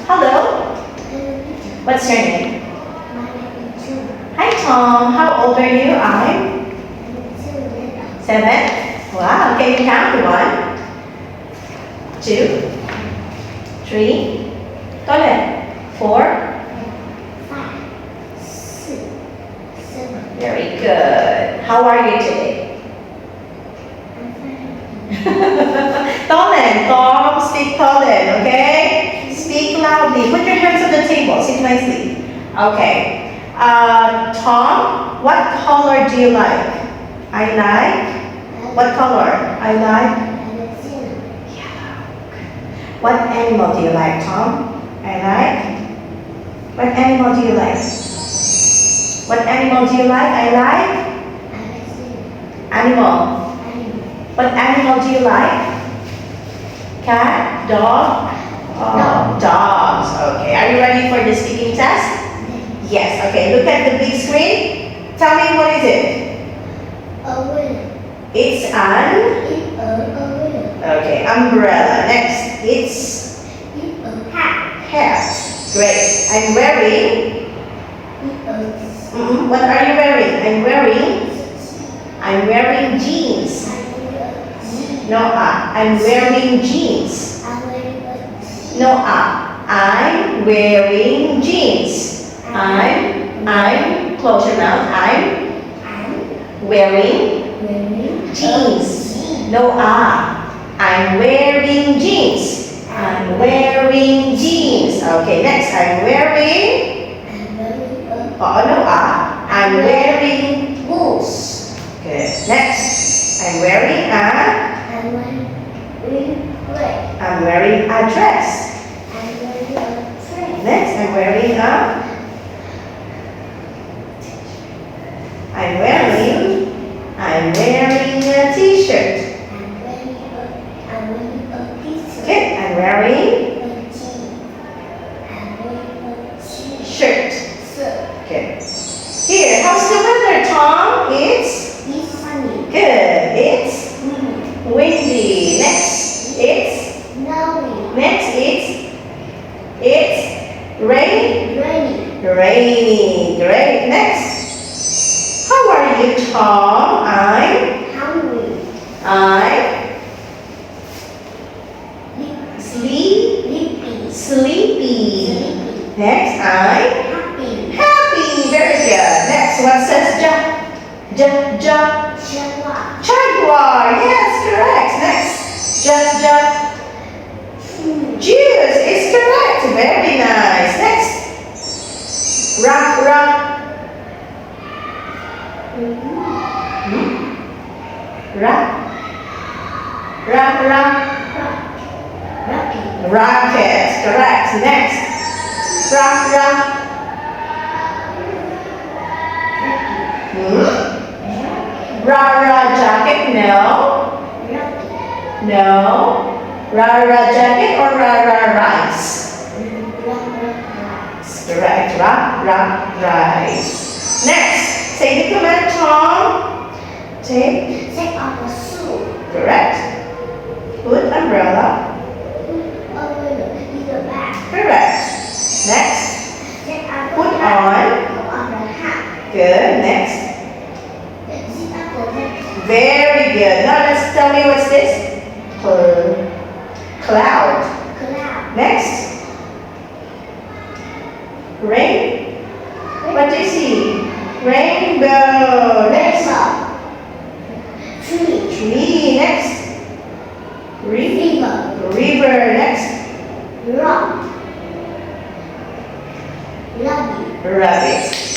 Hello. What's your name? Hi, Tom. How old are you? I'm 7. Wow. Can you count? 1, 2, 3. Go ahead. 4. Very good. How are you today? Tolen, Tom, speak Tolen, okay? Speak loudly. Put your hands on the table. Sit nicely. Okay. Tom, what color do you like? I like. What color? I like yellow. What animal do you like, Tom? I like. What animal do you like? What animal do you like? I like animal. What animal do you like? Cat? Dog? Oh, dogs. Okay. Are you ready for the speaking test? Yes. Okay. Look at the big screen. Tell me, what is it? It's an okay, umbrella. Next, it's hat. Great. I'm wearing. What are you wearing? I'm wearing jeans. No, I'm wearing jeans. No, I'm wearing jeans. I'm close your mouth. I'm wearing jeans. No, I'm wearing jeans. I'm wearing jeans. Okay, next, I'm wearing. Oh no, I'm wearing boots. Good. Next, I'm wearing a dress. Next, I'm wearing a t-shirt. Okay, I'm wearing shirt. Okay. Here, how's the weather, Tom? It's sunny. good. It's windy. Next, it's rainy. Great. Next, how are you, Tom? I'm sleepy. Next, I'm happy. Very good. Next, what says Jaguar. Yes, correct. Next, Juice is correct. Very nice. Next, rock. Rocket. Correct. Next, rock. Rara jacket, no. Rara jacket or rara rice? Correct. Rock, rice. Next, say the command, Tom. Take off a shoe. Correct. Put umbrella. Correct. Next, put on. Good. Next. Very good. Now let's tell me what's this? Cloud. Next. Rain. What do you see? Rainbow. Next. Tree. Next. River. Next. Rabbit. Rabbit.